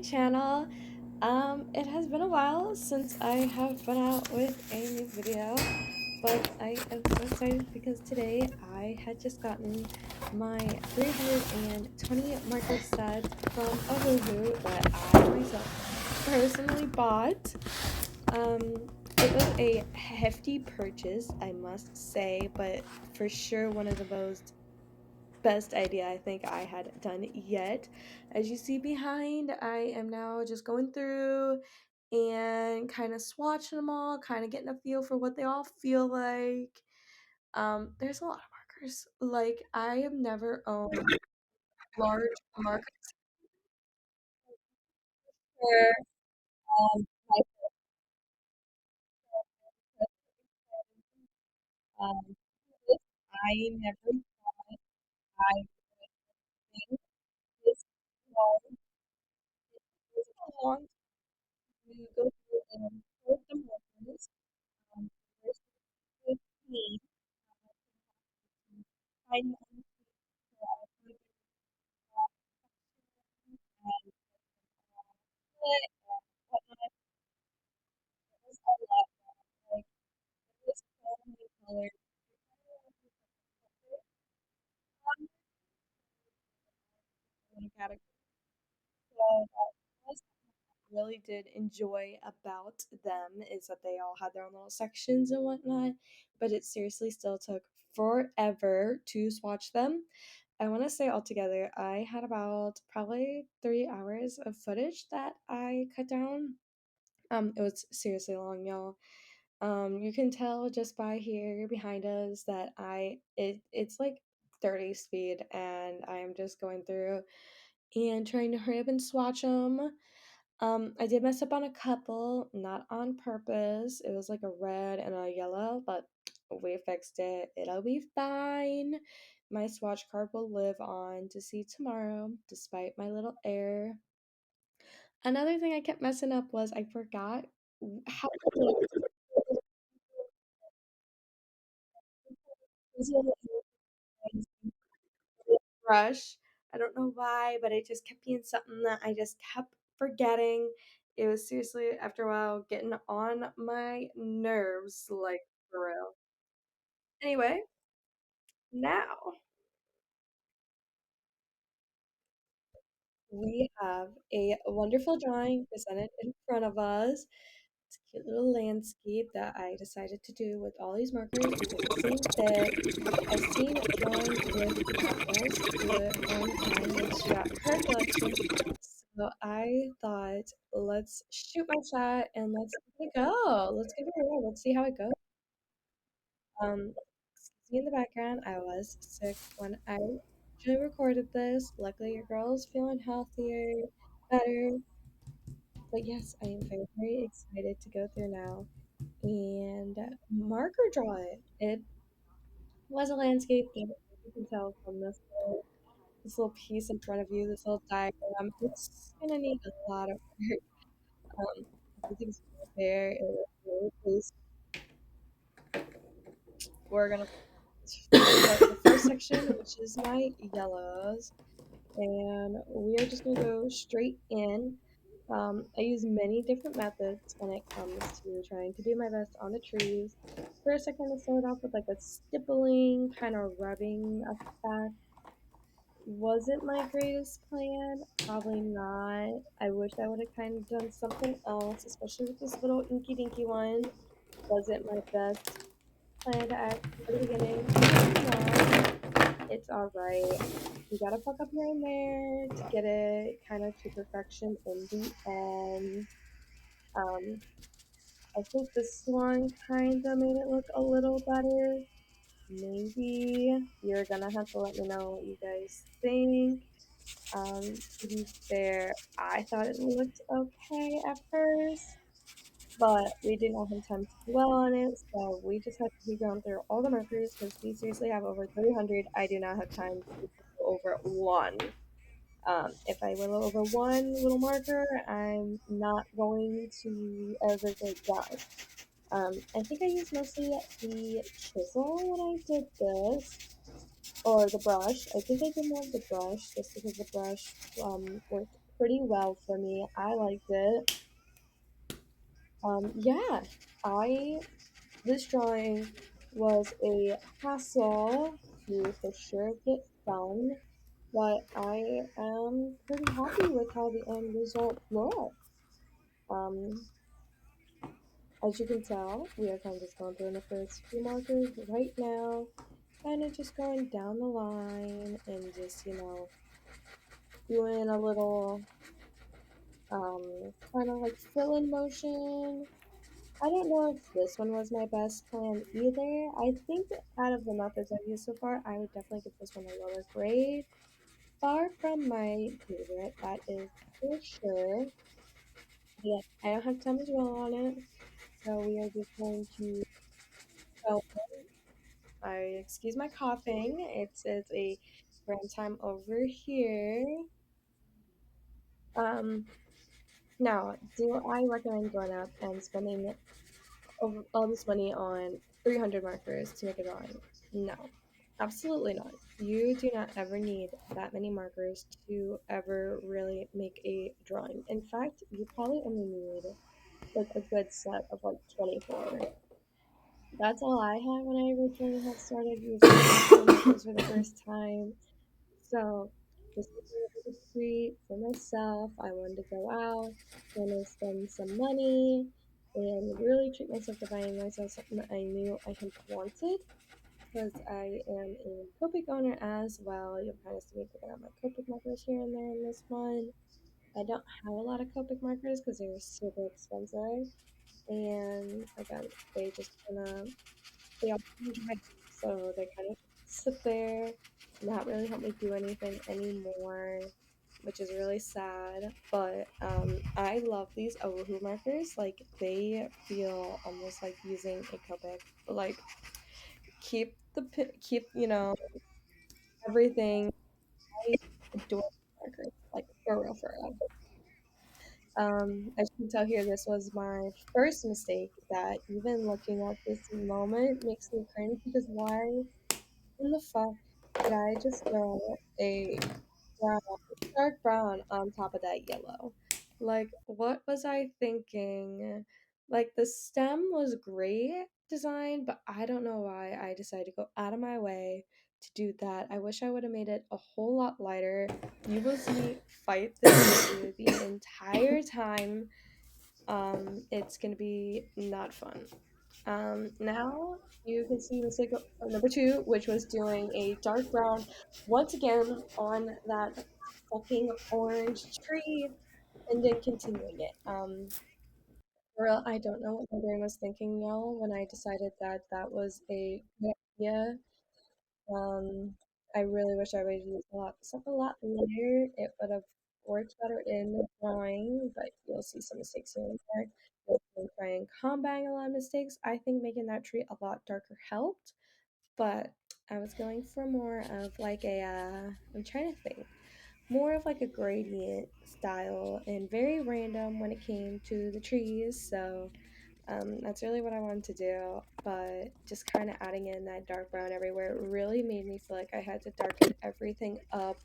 channel. It has been a while since I have been out with a new video, but I am so excited because today I had just gotten my 320 marker set from Ohuhu that I myself personally bought. It was a hefty purchase, I must say, but for sure one of the most best idea I think I had done yet. As you see behind, I am now just going through and kind of swatching them all, kind of getting a feel for what they all feel like. There's a lot of markers. Like I have never owned large markers where like um I never I think this long this long to go through and sort the markers. There's 15 find it whatnot. It was a lot. Like it was so many colors. One category. So that was what I really did enjoy about them is that they all had their own little sections and whatnot, but it seriously still took forever to swatch them. I want to say altogether, I had about probably 3 hours of footage that I cut down. It was seriously long, y'all. You can tell just by here behind us that it's like 30 speed, and I am just going through and trying to hurry up and swatch them. I did mess up on a couple, not on purpose. It was like a red and a yellow, but we fixed it. It'll be fine. My swatch card will live on to see tomorrow, despite my little error. Another thing I kept messing up was I forgot how brush. I don't know why, but it just kept being something that I just kept forgetting. It was seriously, after a while, getting on my nerves, like for real. Anyway, now we have a wonderful drawing presented in front of us. It's a cute little landscape that I decided to do with all these markers because it seemed fit. I've seen drawings with apples do it online when she got her collection. So I thought, let's shoot my shot and let's give it a go. Let's give it a go. Let's see how it goes. Excuse me in the background. I was sick when I actually recorded this. Luckily, your girl's feeling healthier, better. But yes, I am very, very excited to go through now and marker draw it. It was a landscape that you can tell from this little piece in front of you, this little diagram. It's gonna need a lot of work. Everything's right there. It was really pleased. We're gonna start with the first section, which is my yellows, and we are just gonna go straight in. I use many different methods when it comes to trying to do my best on the trees. First, I kind of started off with like a stippling, kind of rubbing effect. Wasn't my greatest plan. Probably not. I wish I would have kind of done something else, especially with this little inky dinky one. Wasn't my best plan to act for the beginning. It's alright. You gotta fuck up here and there to get it kind of to perfection in the end. Um, I think this one kind of made it look a little better. Maybe you're gonna have to let me know what you guys think. To be fair, I thought it looked okay at first, but we did not have time to dwell on it, so we just had to keep going through all the markers because we seriously have over 300. I do not have time to go over one. If I will over one little marker, I'm not going to ever get done. I think I used mostly the chisel when I did this, or the brush. I think I did more of the brush just because the brush worked pretty well for me. I liked it. Yeah, I this drawing was a hassle to for sure get done, but I am pretty happy with how the end result looks. Um, as you can tell, we are kind of just going through the first few markers right now, kind of just going down the line and just, doing a little kind of like fill in motion. I don't know if this one was my best plan either. I think out of the methods I've used so far, I would definitely give this one a lower grade. Far from my favorite, that is for sure. Yeah, I don't have time to dwell on it, so we are just going to go. I excuse my coughing. It's a grand time over here. Um, Now, do I recommend going up and spending over all this money on 300 markers to make a drawing? No, absolutely not. You do not ever need that many markers to ever really make a drawing. In fact, you probably only need like a good set of like 24. That's all I had when I originally had started using afterward markers for the first time. So this was a little treat for myself. I wanted to go out, spend some money, and really treat myself to buying myself something that I knew I had wanted. Because I am a Copic owner as well. You'll kind of see me picking up my Copic markers here and there in this one. I don't have a lot of Copic markers because they're super expensive. And again, they just kind of they all dry, so they kind of sit there, not really help me do anything anymore, which is really sad. But I love these Ohuhu markers. Like they feel almost like using a Copic. Like keep everything. I adore markers. Like for real, for real. As you can tell here, this was my first mistake that even looking at this moment makes me cringe because why in the fuck did I just throw a brown, dark brown on top of that yellow? Like, what was I thinking? Like, the stem was great design, but I don't know why I decided to go out of my way to do that. I wish I would have made it a whole lot lighter. You will see me fight this issue the entire time. It's gonna be not fun. Now you can see mistake number two, which was doing a dark brown once again on that fucking orange tree and then continuing it. For real, I don't know what my brain was thinking, y'all, when I decided that that was a good idea. Um, I really wish I would have used a lot stuff a lot later. It would have worked better in the drawing, but you'll see some mistakes here and there. You'll see me try and combating a lot of mistakes. I think making that tree a lot darker helped, but I was going for more of like a I'm trying to think. More of like a gradient style and very random when it came to the trees. So that's really what I wanted to do, but just kind of adding in that dark brown everywhere really made me feel like I had to darken everything up,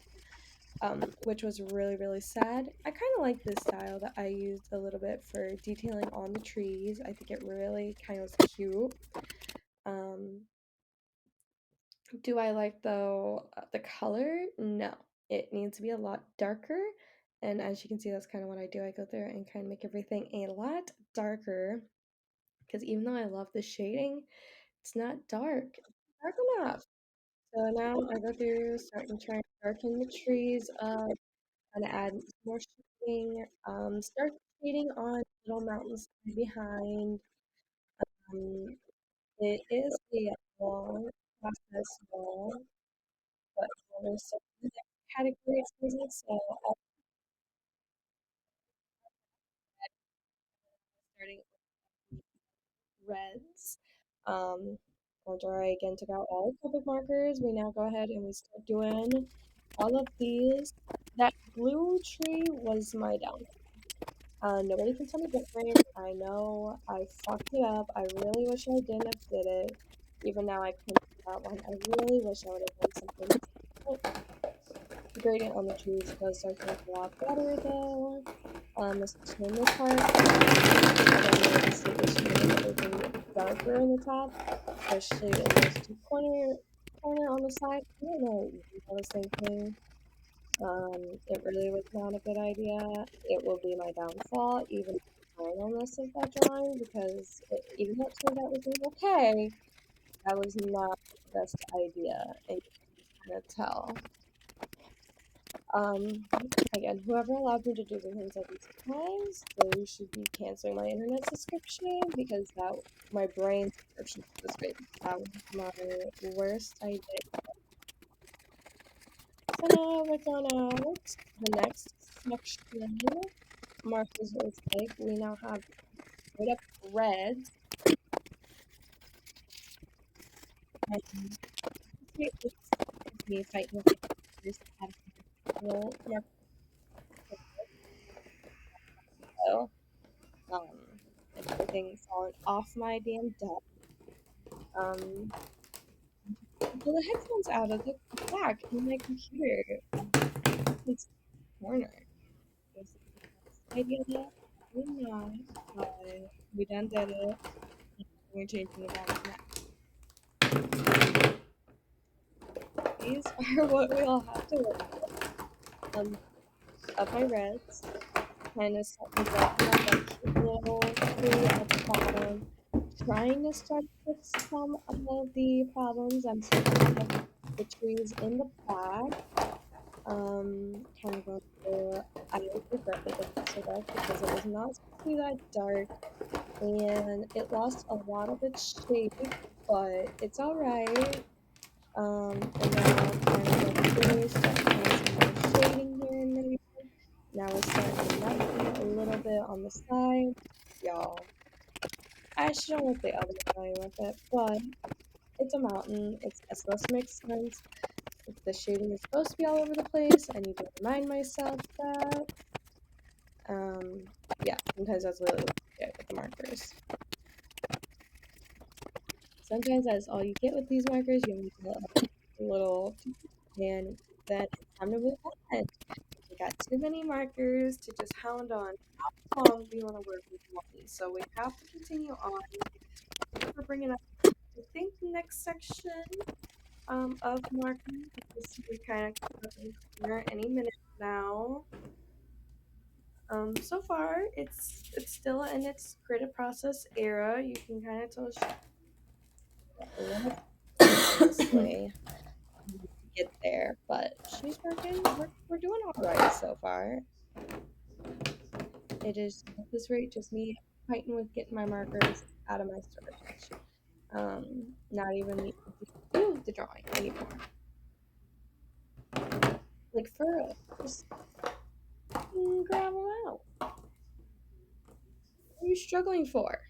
which was really, really sad. I kind of like this style that I used a little bit for detailing on the trees. I think it really kind of was cute. Um, do I like though the color? No, it needs to be a lot darker. And as you can see, that's kind of what I do. I go there and kind of make everything a lot darker because even though I love the shading, it's not dark enough. So now I go through, start and try and darken the trees up, kind of add some more shading, start shading on little mountains behind. Um, it is a long process, though, but there's so many different categories for it. So I'm starting reds. After I again took out all the Copic markers, we now go ahead and we start doing all of these. That blue tree was my downfall. Nobody can tell me different. I know I fucked it up. I really wish I didn't have did it. Even now I couldn't do that one. I really wish I would have done something different. The gradient on the trees does start to look a lot better though, especially in this part. Again, you can see the shading is a darker in the top, especially in those two corner on the side. I don't know what I was thinking. It really was not a good idea. It will be my downfall, even the finalness of that drawing, because even though it turned out looking okay, that was not the best idea, and you can kind of tell. Um, Again, whoever allowed me to do the things like these times, they should be canceling my internet subscription because my brain subscription was great. That was my worst idea. So now we're going out to the next section. Marcus was like, we now have straight up reds. And it's me fighting with the others at a little marker. Um, and everything falling off my damn desk. Um, Pull the headphones out of the back in my computer. It's corner. This is the best idea. Probably not, but we done did it. We're changing it back now. These are what we all have to work of my reds. Kind of starting to drop out that cute little tree at the bottom. Trying to start to fix some of the problems I'm seeing with the trees in the back. Kind of going through. I regret making it so dark because it was not supposed to be that dark, and it lost a lot of its shape, but it's all right. And now kind of going through, starting to add some more shading here and there. Now we're starting to lighten a little bit on the side. Y'all, I shouldn't let the other drawing with it, but it's a mountain. It's supposed to make sense. If the shading is supposed to be all over the place, I need to remind myself that. Um, yeah, sometimes that's really what you get with the markers. Sometimes that's all you get with these markers. You only get a little, and then it's time to move on. We got too many markers to just hound on. How long do you want to work with one? So we have to continue on. We're bringing up, I think, the next section of marking. This is kind of coming up in the corner any minute now. So far, it's still in its creative process era. You can kind of tell she's a little honestly to get there, but she's working. We're doing all right so far. It is at this rate just me fighting with getting my markers out of my storage. Not even me do the drawing anymore. Like for real, just grab them out. What are you struggling for?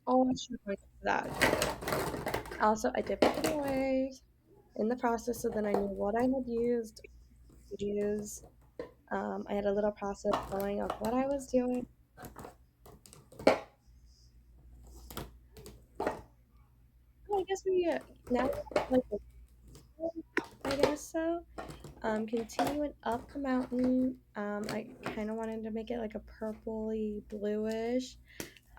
Oh, I'm struggling for that. Also, I did put it away in the process, so then I knew what I had used, to use. I had a little process going of what I was doing. I guess we now like I guess so. Continuing up the mountain, I kind of wanted to make it like a purpley bluish.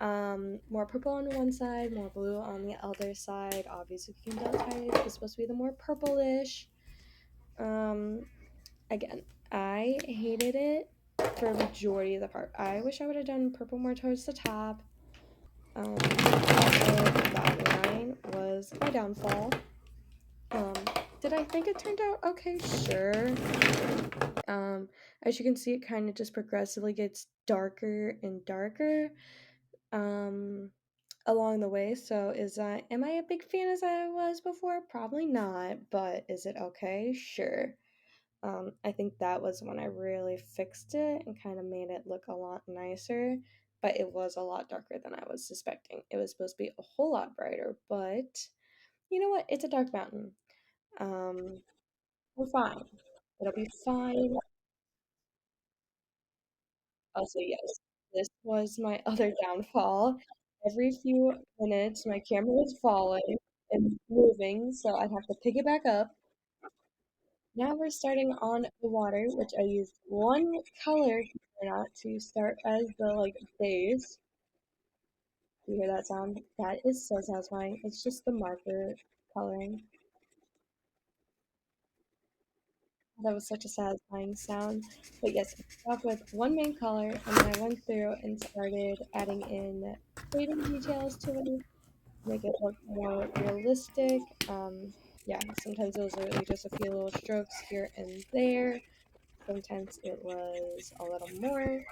More purple on one side, more blue on the other side. Obviously, you can tell type is supposed to be the more purplish. Um, Again, I hated it for a majority of the part. I wish I would have done purple more towards the top. Also, that line was my downfall. Um, did I think it turned out okay? Sure. As you can see, it kind of just progressively gets darker and darker along the way. So, am I a big fan as I was before? Probably not, but is it okay? Sure. I think that was when I really fixed it and kind of made it look a lot nicer, but it was a lot darker than I was suspecting. It was supposed to be a whole lot brighter, but you know what? It's a dark mountain. Um, we're fine. It'll be fine. Also, yes, this was my other downfall. Every few minutes, my camera was falling and moving, so I'd have to pick it back up. Now we're starting on the water, which I used one color not to start as the like base. Do you hear that sound? That is so satisfying. It's just the marker coloring. That was such a satisfying sound. But yes, I started off with one main color, and then I went through and started adding in shading details to it, make it look more realistic. Yeah, sometimes those are really just a few little strokes here and there. Sometimes it was a little more.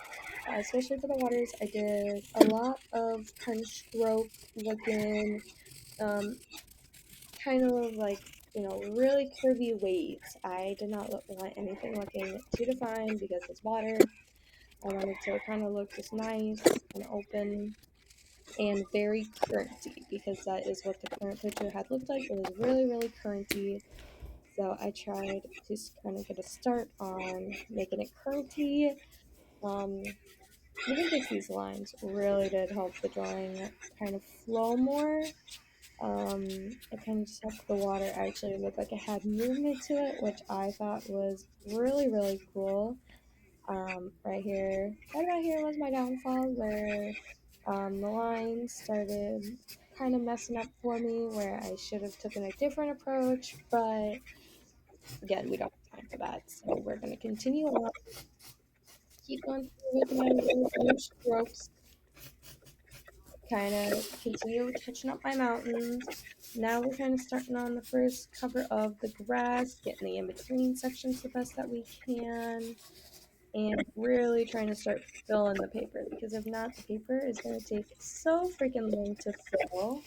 Especially for the waters, I did a lot of kind of stroke looking, um, kind of like, really curvy waves. I did not want anything looking too defined because it's water. I wanted to kind of look just nice and open and very currenty because that is what the current picture had looked like. It was really, really currenty. So I tried to kind of get a start on making it currenty. Um, Even just these lines really did help the drawing kind of flow more. It kind of just helped the water actually look like it had movement to it, which I thought was really, really cool. Right here, right about here was my downfall where the lines started kind of messing up for me, where I should have taken a different approach, but again, we don't have time for that, so we're going to continue on, keep going through with my little strokes, kind of continue touching up my mountains. Now we're kind of starting on the first cover of the grass, getting the in-between sections the best that we can, and really trying to start filling the paper, because if not, the paper is going to take so freaking long to fill.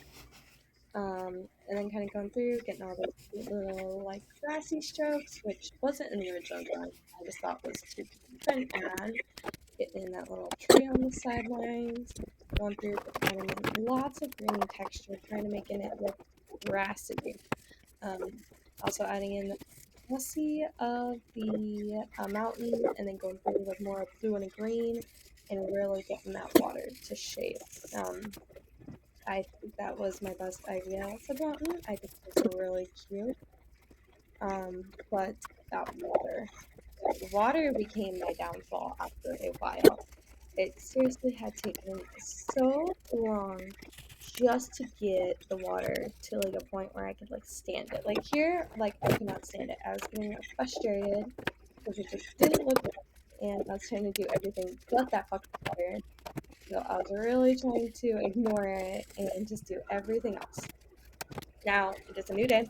And then kind of going through, getting all those cute little like grassy strokes, which wasn't in the original drawing. I just thought was too cute and add. Getting in that little tree on the sidelines, going through adding in lots of green texture, trying to making it look grassy. Also adding in the glossy of the mountain, and then going through with more blue and green, and really getting that water to shape. I think that was my best idea for the mountain. I think it was really cute. But that water became my downfall after a while. It seriously had taken so long just to get the water to like a point where I could like stand it. Like here, like I could not stand it. I was getting frustrated because it just didn't look right, and I was trying to do everything but that fucking water. So I was really trying to ignore it and just do everything else. Now it is a new day,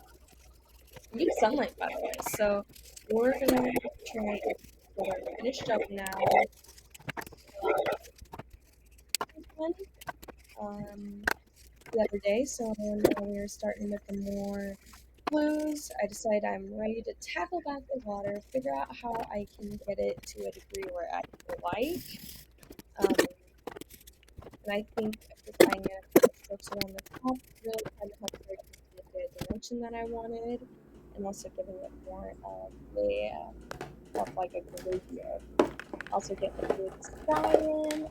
new sunlight by the way. So we're gonna try and get it finished up now. Um, the other day, so now we are starting with the more blues. I decided I'm ready to tackle back the water, figure out how I can get it to a degree where I like. Um, and I think just adding in a couple strokes around the top really kind of helped her get the dimension that I wanted, and also giving it more of like a gradient. Also getting a good sky in.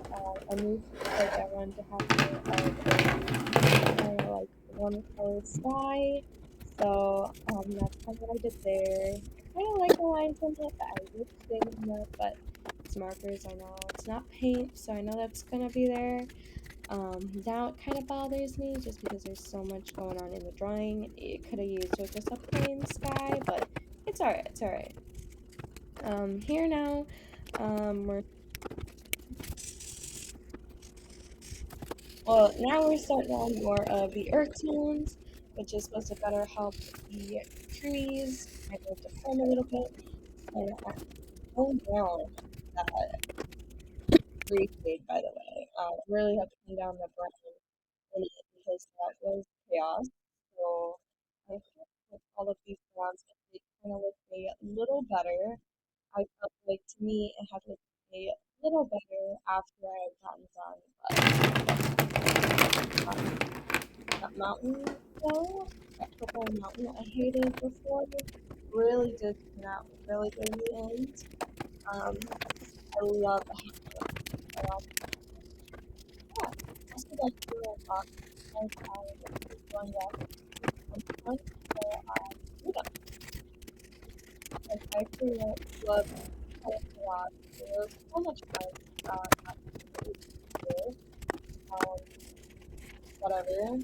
I knew like I wanted to have more of a kind of like one color sky. So that's kind of what I did there. I kind of like the lines in it, but I would stay with more. But it's markers, I know it's not paint, so I know that's gonna be there. Now it kind of bothers me just because there's so much going on in the drawing. It could have used with just a plain sky, but it's alright. It's alright. Here now, we're Well, now we're starting on more of the earth tones, which is supposed to better help the trees kind of deform a little bit. And I toned down that tree shade, by the way. Really have to tone down the brown in it because that was chaos. So I hope with all of these browns, it kind of looked a little better. I felt like to me it had looked a little better after I had gotten done, but that mountain though, that purple mountain I hated before, really did turn out really good in the end. Um, I love the house. I love that. Also, like doing like I going up on front, so I do that. Like, I actually love playing a lot. It was so much fun. Not really cool. Um, whatever.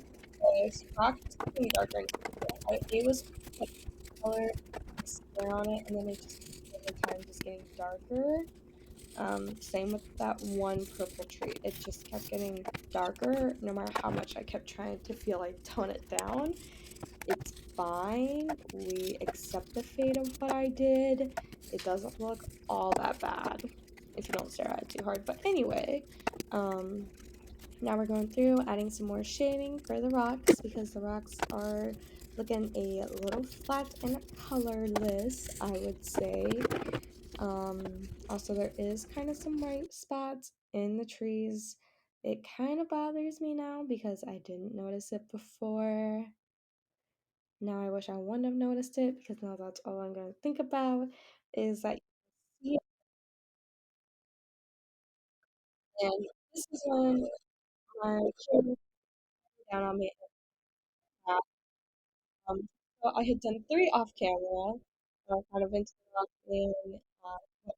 This rock is getting darker and darker. It was like color, square on it, and then it just over time just getting darker. Same with that one purple tree. It just kept getting darker no matter how much I kept trying to feel like tone it down. It's fine. We accept the fate of what I did. It doesn't look all that bad if you don't stare at it too hard. But anyway, um, now we're going through adding some more shading for the rocks because the rocks are looking a little flat and colorless, I would say. Also there is kind of some white spots in the trees. It kind of bothers me now because I didn't notice it before. Now I wish I wouldn't have noticed it because now that's all I'm going to think about is that you see it, and this is when my children down on me. Um, so I had done three off camera, kind of interrupting, what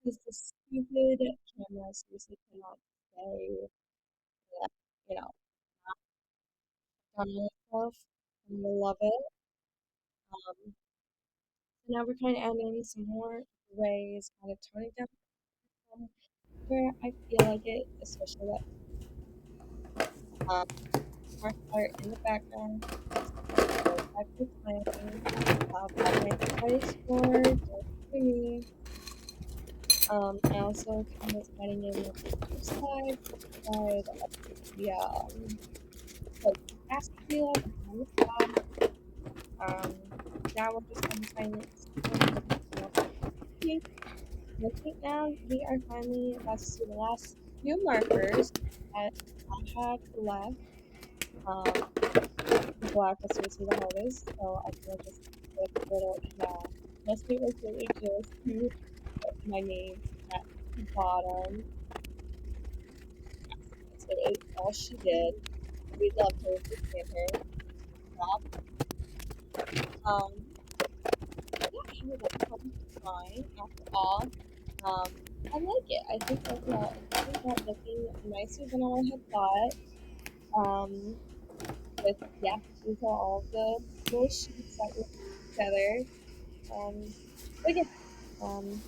is this stupid camera seriously cannot say that, you know, on myself. I love it. Um, so now we're kind of adding some more grays, kind of toning down some where I feel like it, especially that mark color in the background. So back to playing, 5 points for don't for me. I also kind of adding in like the side of the like plastic wheel on the top. Um, now we're just kind of trying to more pink. And I think now we are finally about to do the last few markers that I had left. Um, black was seriously the hardest, so I kind of just put a little, yeah. Mostly it was really just to put my name at the bottom. That's literally all she did. We loved her, we stand her. Stop. Um, yeah, she was like fun fine after all. Um, I like it. I think overall it's coming out looking nicer than I had thought. With yeah, these are all the little sheets that we put together. Um, but yeah, um,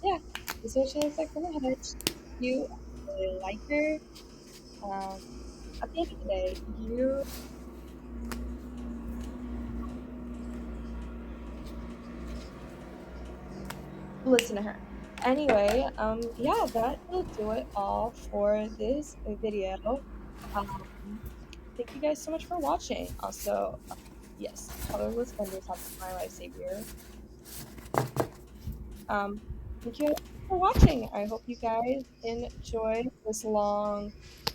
yeah, this is what she looks like from the head. She's cute. I really like her. Um, at the end of the day, you listen to her. Anyway, yeah, that will do it all for this video. Thank you guys so much for watching. Also, yes, colorless blenders have been my lifesaver. Um, thank you for watching. I hope you guys enjoyed this long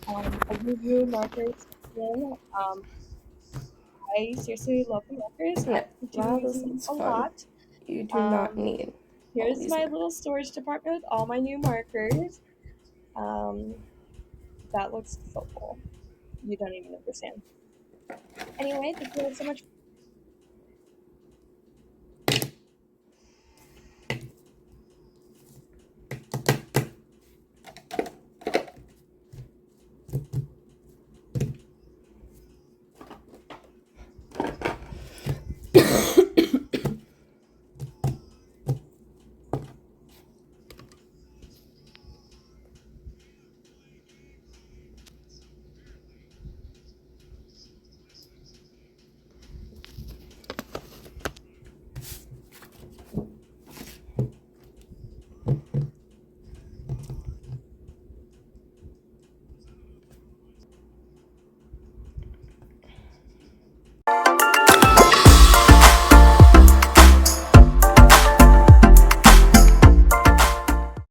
Ohuhu Marker section. I seriously love the markers. I Yeah, do wow, use this them looks a fun. lot. You do not Um, need all here's these my markers. little storage department with all my new markers. Um, that looks so cool. You don't even understand. Anyway, thank you guys so much